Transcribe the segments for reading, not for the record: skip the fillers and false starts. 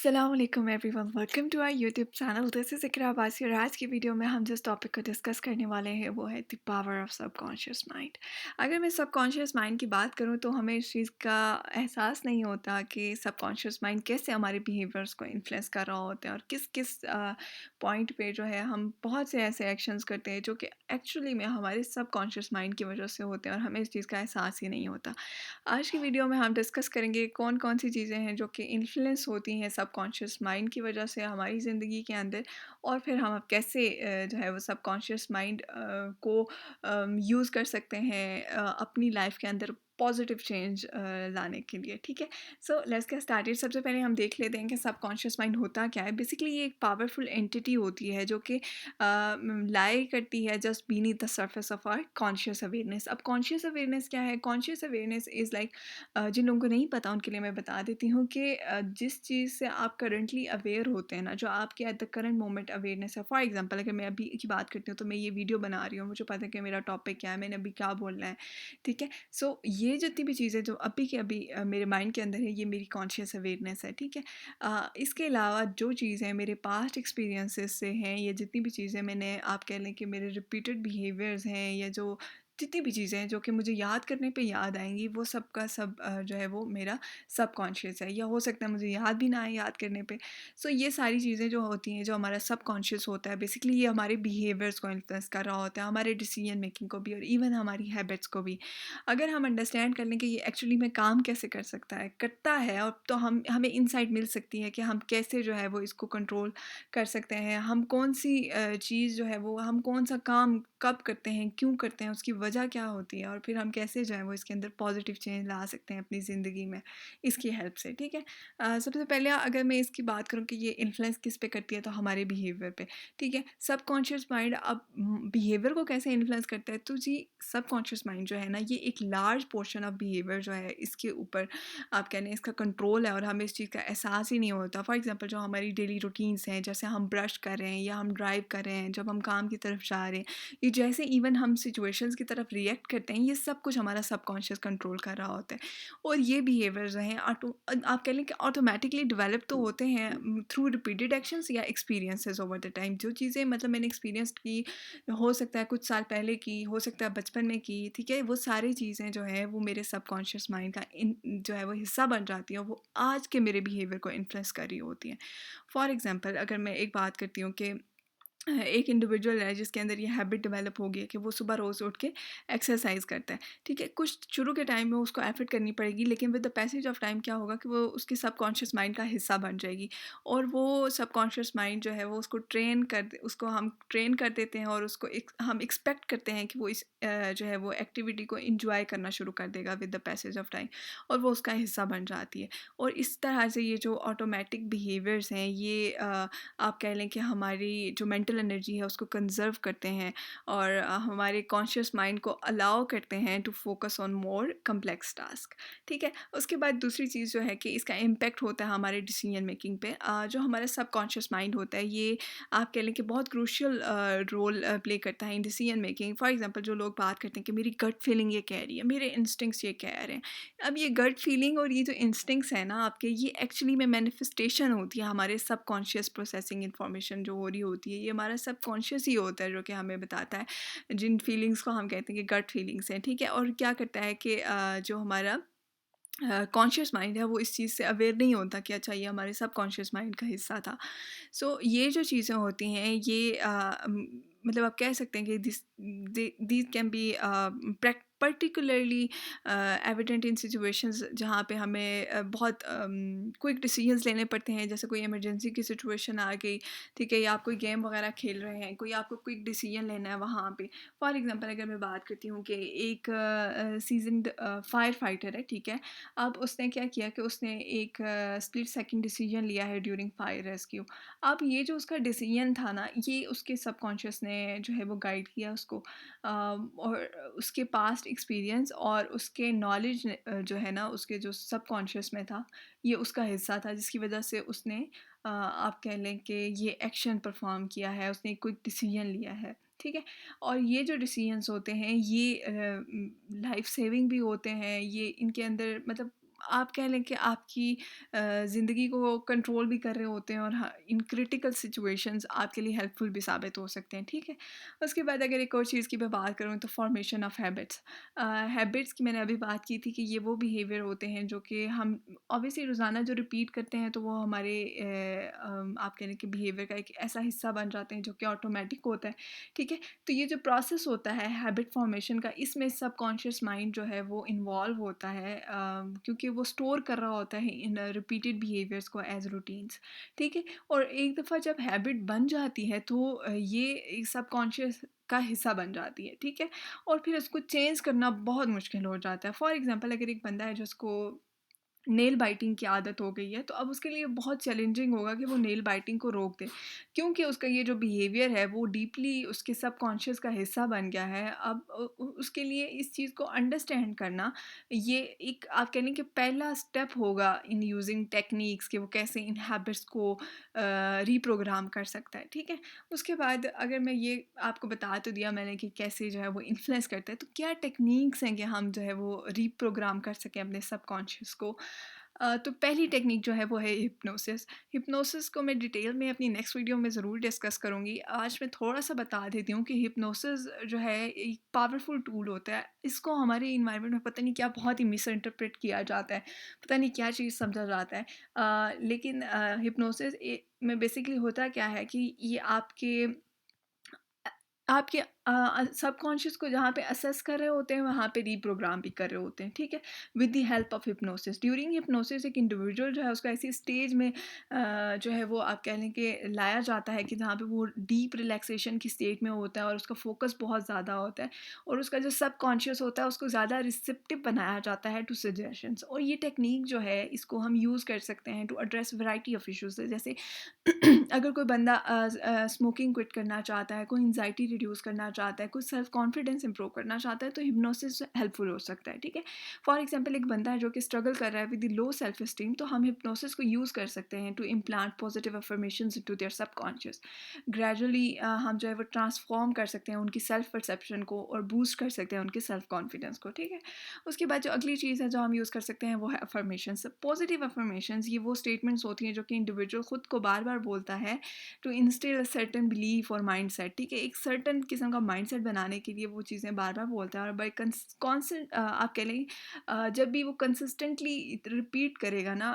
अस्सलामुअलैकुम everyone, welcome to our YouTube channel. This is Iqra Abbasi और आज की वीडियो में हम जिस टॉपिक को डिस्कस करने वाले हैं वो है the power of subconscious mind. अगर मैं सबकॉन्शियस माइंड की बात करूं तो हमें इस चीज़ का एहसास नहीं होता कि सबकॉन्शियस माइंड कैसे हमारे बिहेवियर्स को इन्फ्लुएंस कर रहा होता है और किस किस पॉइंट पे जो है हम बहुत से ऐसे एक्शंस करते हैं जो कि एक्चुअली में हमारे सबकॉन्शियस माइंड की वजह से होते हैं और हमें इस चीज़ का एहसास ही नहीं होता। आज की वीडियो में हम डिस्कस करेंगे कौन-कौन सी चीज़ें हैं जो कि इन्फ्लुएंस होती हैं सबकॉन्शियस माइंड की वजह से हमारी ज़िंदगी के अंदर, और फिर हम अब कैसे जो है वो सबकॉन्शियस माइंड को यूज़ कर सकते हैं अपनी लाइफ के अंदर पॉजिटिव चेंज लाने के लिए। ठीक है, सो लेट्स गेट स्टार्टेड। सबसे पहले हम देख लेते हैं कि सबकॉन्शियस माइंड होता क्या है। बेसिकली ये एक पावरफुल एंटिटी होती है जो कि लाई करती है just beneath the surface of our conscious awareness. अब कॉन्शियस अवेयरनेस क्या है? कॉन्शियस अवेयरनेस इज़ लाइक जिन लोगों को नहीं पता उनके लिए मैं बता देती हूँ कि जिस चीज़ से आप करंटली अवेयर होते हैं ना, जो आपके at the current moment awareness है। फॉर एग्जांपल अगर मैं अभी की बात करती हूँ तो मैं ये वीडियो बना रही हूँ, मुझे पता है कि मेरा टॉपिक क्या है, मैंने अभी क्या बोलना है। ठीक है, सो ये जितनी भी चीज़ें जो अभी के अभी मेरे माइंड के अंदर है, ये मेरी कॉन्शियस अवेयरनेस है। ठीक है, इसके अलावा जो चीज़ें मेरे पास्ट एक्सपीरियंसेस से हैं, ये जितनी भी चीज़ें मैंने, आप कह लें कि मेरे रिपीटेड बिहेवियर्स हैं, या जो जितनी भी चीज़ें हैं जो कि मुझे याद करने पे याद आएँगी, वो सब का सब जो है वो मेरा सबकॉन्शियस है, या हो सकता है मुझे याद भी ना आए याद करने पे। सो ये सारी चीज़ें जो होती हैं, जो हमारा सबकॉन्शियस होता है, बेसिकली ये हमारे बिहेवियर्स को इन्फ्लुएंस कर रहा होता है, हमारे डिसीजन मेकिंग को भी और इवन हमारी हैबिट्स को भी। अगर हम अंडरस्टैंड कर लें कि ये एक्चुअली में काम कैसे कर सकता है, करता है, और तो हमें इनसाइट मिल सकती है कि हम कैसे जो है वो इसको कंट्रोल कर सकते हैं। हम कौन-सी चीज़ जो है वो, हम कौन-सा काम कब करते हैं, क्यों करते हैं, उसकी वजह क्या होती है, और फिर हम कैसे जो है वो इसके अंदर पॉजिटिव चेंज ला सकते हैं अपनी ज़िंदगी में इसकी हेल्प से। ठीक है? सबसे पहले अगर मैं इसकी बात करूँ कि ये इन्फ्लुएंस किस पे करती है, तो हमारे बिहेवियर पे। ठीक है? सबकॉन्शियस माइंड अब बिहेवियर को कैसे इन्फ्लुएंस करता है, तो जी सबकॉन्शियस माइंड जो है ना, ये एक लार्ज पोर्शन ऑफ बिहेवियर जो है इसके ऊपर आप कह लें इसका कंट्रोल है, और हमें इस चीज़ का एहसास ही नहीं होता। फॉर एग्जांपल जो हमारी डेली रूटीन्स हैं, जैसे हम ब्रश कर रहे हैं या हम ड्राइव कर रहे हैं, जब हम काम की तरफ जा रहे हैं, ये जैसे इवन हम सिचुएशंस की तरफ रिएक्ट करते हैं, ये सब कुछ हमारा सबकॉन्शियस कंट्रोल कर रहा होता है। और ये बिहेवियर जो हैं आप कह लें कि ऑटोमेटिकली डेवलप तो होते हैं थ्रू रिपीटेड एक्शंस या एक्सपीरियंसेस ओवर द टाइम। जो चीज़ें मतलब मैंने एक्सपीरियंस की, हो सकता है कुछ साल पहले की, हो सकता है बचपन में की, ठीक है, वो सारी चीज़ें जो है वो मेरे सबकॉन्शियस माइंड का जो है वो हिस्सा बन जाती हैं, वो आज के मेरे बिहेवियर को इन्फ्लुएंस कर रही होती हैं। फॉर एग्जांपल अगर मैं एक बात करती हूँ कि एक इंडिविजुअल है जिसके अंदर ये हैबिट डेवलप हो गई है कि वो सुबह रोज़ उठ के एक्सरसाइज करता है। ठीक है, कुछ शुरू के टाइम में उसको एफर्ट करनी पड़ेगी, लेकिन with the passage of time क्या होगा कि वो उसके सबकॉन्शियस माइंड का हिस्सा बन जाएगी, और वो सबकॉन्शियस माइंड जो है वो उसको हम ट्रेन कर देते हैं, और उसको हम एक्सपेक्ट करते हैं कि वो इस जो है वो एक्टिविटी को इंजॉय करना शुरू कर देगा with the passage of time, और वो उसका हिस्सा बन जाती है। और इस तरह से ये जो ऑटोमेटिक बिहेवियर्स हैं, ये आप कह लें कि हमारी जो मेंटल एनर्जी है उसको कंजर्व करते हैं, और हमारे कॉन्शियस माइंड को अलाउ करते हैं to focus on more complex task. ठीक है, उसके बाद दूसरी चीज़ जो है कि इसका इम्पैक्ट होता है हमारे डिसीजन मेकिंग पे। जो हमारा सबकॉन्शियस माइंड होता है, ये आप कह लें कि बहुत क्रूशियल रोल प्ले करता है in decision making. For example जो लोग बात करते हैं कि मेरी गट फीलिंग ये कह रही है, मेरे इंस्टिंक्ट्स ये कह रहे हैं। अब ये गट फीलिंग और ये जो इंस्टिंक्ट्स है ना आपके, ये एक्चुअली में मैनिफेस्टेशन होती है हमारे सबकॉन्शियस प्रोसेसिंग इन्फॉर्मेशन जो हो रही होती है, ये हमारा सबकॉन्शियस ही होता है जो कि हमें बताता है जिन फीलिंग्स को हम कहते हैं कि गट फीलिंग्स हैं। ठीक है, और क्या करता है कि जो हमारा कॉन्शियस माइंड है वो इस चीज़ से अवेयर नहीं होता कि अच्छा ये हमारे सबकॉन्शियस माइंड का हिस्सा था। सो ये जो चीज़ें होती हैं, ये मतलब आप कह सकते हैं कि this can be particularly evident in situations जहाँ पे हमें बहुत क्विक डिसीजंस लेने पड़ते हैं, जैसे कोई इमरजेंसी की सिचुएशन आ गई। ठीक है, या आप कोई गेम वगैरह खेल रहे हैं, कोई आपको क्विक डिसीजन लेना है वहाँ पे। फॉर एग्जांपल अगर मैं बात करती हूँ कि एक सीजन्ड फायर फाइटर है। ठीक है, अब उसने क्या किया कि उसने एक स्प्लिट सेकंड डिसीजन लिया है ड्यूरिंग फायर रेस्क्यू। अब ये जो उसका डिसीजन था ना, ये उसके सबकॉन्शियस ने जो है वो गाइड किया उसको, और उसके पास्ट एक्सपीरियंस और उसके नॉलेज जो है ना उसके जो सबकॉन्शियस में था, ये उसका हिस्सा था, जिसकी वजह से उसने आप कह लें कि ये एक्शन परफॉर्म किया है, उसने कोई डिसीजन लिया है। ठीक है, और ये जो डिसीजंस होते हैं, ये लाइफ सेविंग भी होते हैं, ये इनके अंदर मतलब आप कह लें कि आपकी ज़िंदगी को कंट्रोल भी कर रहे होते हैं और हाँ, इन क्रिटिकल सिचुएशंस आपके लिए हेल्पफुल भी साबित हो सकते हैं, ठीक है? उसके बाद अगर एक और चीज़ की मैं बात करूँ तो फॉर्मेशन ऑफ हैबिट्स। हैबिट्स की मैंने अभी बात की थी कि ये वो बिहेवियर होते हैं जो कि हम ऑब्वियसली रोज़ाना जो रिपीट करते हैं तो वो हमारे आप कह लें कि बिहेवियर का एक ऐसा हिस्सा बन जाते हैं जो कि ऑटोमेटिक होता है, ठीक है? तो ये जो प्रोसेस होता है हैबिट फॉर्मेशन का, इसमें सबकॉन्शियस माइंड जो है वो इन्वॉल्व होता है, क्योंकि वो स्टोर कर रहा होता है इन रिपीटेड बिहेवियर्स को एज रूटीन्स, ठीक है? और एक दफ़ा जब हैबिट बन जाती है तो ये सबकॉन्शियस का हिस्सा बन जाती है, ठीक है? और फिर उसको चेंज करना बहुत मुश्किल हो जाता है। फॉर एग्जांपल अगर एक बंदा है जिसको नेल बाइटिंग की आदत हो गई है, तो अब उसके लिए बहुत चैलेंजिंग होगा कि वो नेल बाइटिंग को रोक दे, क्योंकि उसका ये जो बिहेवियर है वो डीपली उसके सबकॉन्शियस का हिस्सा बन गया है। अब उसके लिए इस चीज़ को अंडरस्टैंड करना, ये एक आप कह लें कि पहला स्टेप होगा इन यूजिंग टेक्निक्स कि वो कैसे इन हैबिट्स को रीप्रोग्राम कर सकता है, ठीक है? उसके बाद अगर मैं ये आपको बता तो दिया मैंने कि कैसे जो है वो इन्फ्लुएंस करता है, तो क्या टेक्निक्स हैं कि हम जो है वो रीप्रोग्राम कर सकें अपने सबकॉन्शियस को। तो पहली टेक्निक जो है वो है हिप्नोसिस। हिप्नोसिस को मैं डिटेल में अपनी नेक्स्ट वीडियो में ज़रूर डिस्कस करूँगी। आज मैं थोड़ा-सा बता देती हूँ कि हिप्नोसिस जो है एक पावरफुल टूल होता है। इसको हमारे एनवायरनमेंट में पता नहीं क्या बहुत ही मिस इंटरप्रेट किया जाता है। पता नहीं क्या चीज़ समझा जाता है। लेकिन हिप्नोसिस में बेसिकली होता क्या है कि ये अ, आपके सबकॉन्शियस को जहाँ पे असेस कर रहे होते हैं वहाँ पे रीप्रोग्राम भी कर रहे होते हैं, ठीक है? With the help of hypnosis. During hypnosis एक इंडिविजुअल जो है उसको ऐसी स्टेज में जो है वो आप कह लें कि लाया जाता है कि जहाँ पे वो डीप रिलैक्सेशन की स्टेट में होता है और उसका फोकस बहुत ज़्यादा होता है, और उसका जो सबकॉन्शियस होता है उसको ज़्यादा रिसेप्टिव बनाया जाता है टू सजेशंस। और ये टेक्निक जो है इसको हम यूज़ कर सकते हैं to address variety of issues, जैसे अगर कोई बंदा स्मोकिंग क्विट करना चाहता है, कोई एंजाइटी रिड्यूस करना चाहता है, कोई सेल्फ कॉन्फिडेंस इंप्रूव करना चाहता है, तो हिप्नोसिस हेल्पफुल हो सकता है, ठीक है? फॉर एग्जांपल एक बंदा है जो कि स्ट्रगल कर रहा है with the low self esteem, तो हम हिप्नोसिस को यूज़ कर सकते हैं to implant positive affirmations into their subconscious. Gradually हम जो है वो ट्रांसफॉर्म कर सकते हैं उनकी सेल्फ परसेप्शन को और बूस्ट कर सकते हैं उनके सेल्फ कॉन्फिडेंस को, ठीक है? उसके बाद जो अगली चीज़ है जो हम यूज़ कर सकते हैं वो है अफर्मेशंस। पॉजिटिव अफर्मेशंस ये वो स्टेटमेंट्स होती हैं जो कि इंडिविजुअल खुद को बार बार बोलता है to instil a certain belief और माइंडसेट, ठीक है? एक सर्टेन किस्म का माइंडसेट बनाने के लिए वो चीज़ें बार बार बोलता है, और बाई कॉन्सेंट आप कह लें जब भी वो कंसिस्टेंटली रिपीट करेगा ना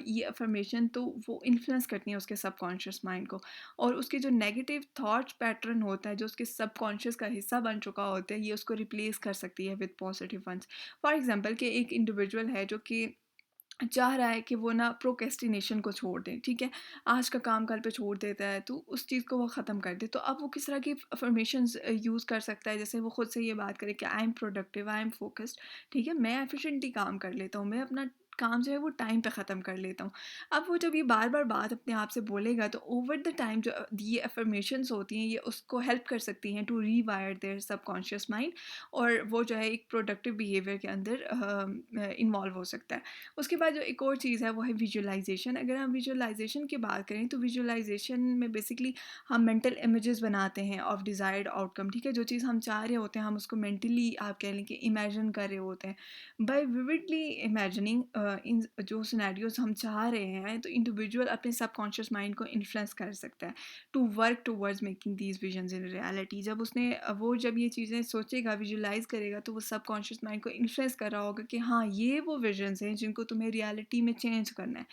ये अफर्मेशन, तो वो इन्फ्लुएंस करती हैं उसके सबकॉन्शियस माइंड को, और उसके जो नेगेटिव थॉट्स पैटर्न होता है जो उसके सबकॉन्शियस का हिस्सा बन चुका होता है, ये उसको रिप्लेस कर सकती है with positive once. For example कि एक इंडिविजुअल है जो कि चाह रहा है कि वो ना प्रोक्रेस्टिनेशन को छोड़ दें, ठीक है? आज का काम कल पे छोड़ देता है, तो उस चीज़ को वो ख़त्म कर दे। तो अब वो किस तरह की अफ़र्मेशंस यूज़ कर सकता है, जैसे वो खुद से ये बात करे कि I am productive, I am focused, ठीक है? मैं एफ़िशिएंटली काम कर लेता हूँ, मैं अपना काम जो है वो टाइम पे ख़त्म कर लेता हूँ। अब वो जब ये बार-बार बात अपने आप से बोलेगा, तो ओवर द टाइम जो ये अफ़र्मेशंस होती हैं, ये उसको हेल्प कर सकती हैं to rewire their subconscious mind, और वो जो है एक प्रोडक्टिव बिहेवियर के अंदर इन्वॉल्व हो सकता है। उसके बाद जो एक और चीज़ है वो है विजुअलाइज़ेशन। अगर हम विजुअलाइज़ेशन की बात करें तो विजुअलाइज़ेशन में बेसिकली हम मेंटल इमेजेस बनाते हैं ऑफ डिज़ायर्ड आउटकम, ठीक है? जो चीज़ हम चाह रहे होते हैं हम उसको मेंटली आप कह लें कि इमेजिन कर रहे होते हैं। बाय विविडली इमेजिनिंग इन जो सिनेरियोज हम चाह रहे हैं, तो इंडिविजुअल अपने सबकॉन्शियस माइंड को इन्फ्लुएंस कर सकता है to work towards making these visions in reality. जब उसने वो जब ये चीज़ें सोचेगा, विजुअलाइज़ करेगा, तो वो सबकॉन्शियस माइंड को इन्फ्लुएंस कर रहा होगा कि हाँ, ये वो विजन्स हैं जिनको तुम्हें रियलिटी में चेंज करना है।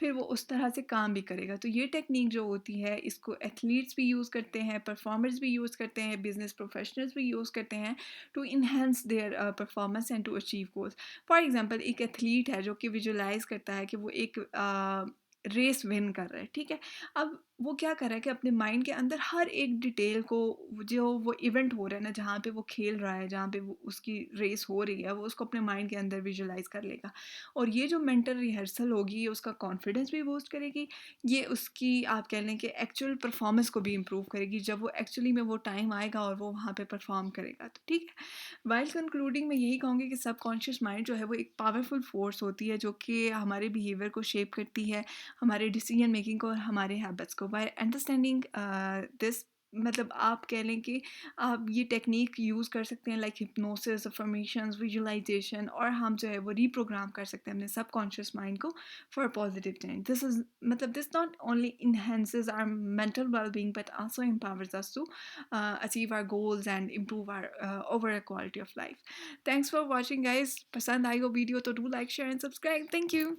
फिर वो उस तरह से काम भी करेगा। तो ये टेक्नीक जो होती है इसको एथलीट्स भी यूज़ करते हैं, परफॉर्मर्स भी यूज़ करते हैं, बिजनेस प्रोफेशनल्स भी यूज़ करते हैं to enhance their performance and to achieve goals. For example एक एथलीट है जो कि विजुअलाइज़ करता है कि वो एक रेस विन कर रहा है, ठीक है? अब वो क्या कर रहा है कि अपने माइंड के अंदर हर एक डिटेल को, जो वो इवेंट हो रहा है ना, जहाँ पे वो खेल रहा है, जहाँ पे वो उसकी रेस हो रही है, वो उसको अपने माइंड के अंदर विजुअलाइज़ कर लेगा। और ये जो मेंटल रिहर्सल होगी, ये उसका कॉन्फिडेंस भी बूस्ट करेगी, ये उसकी आप कह लें कि एक्चुअल परफॉर्मेंस को भी इम्प्रूव करेगी, जब वो एक्चुअली में वो टाइम आएगा और वो वहाँ पे परफॉर्म करेगा, तो ठीक है? वाइल कंक्लूडिंग मैं यही कहूँगी कि सबकॉन्शियस माइंड जो है वो एक पावरफुल फोर्स होती है जो कि हमारे बिहेवियर को शेप करती है, हमारे डिसीजन मेकिंग को और हमारे हैबिट्स को। बाय अंडरस्टैंडिंग दिस मतलब आप कह लें कि आप ये टेक्निक यूज़ कर सकते हैं, लाइक हिप्नोसिस, अफर्मेशंस, विजुअलाइजेशन, और हम जो है वो रीप्रोग्राम कर सकते हैं अपने सबकॉन्शियस माइंड को for positive change. This is मतलब this not only enhances our mental well-being but also empowers us to achieve our goals and improve our overall quality of life. Thanks for watching guys. पसंद आई हो video तो do like, share and subscribe. Thank you.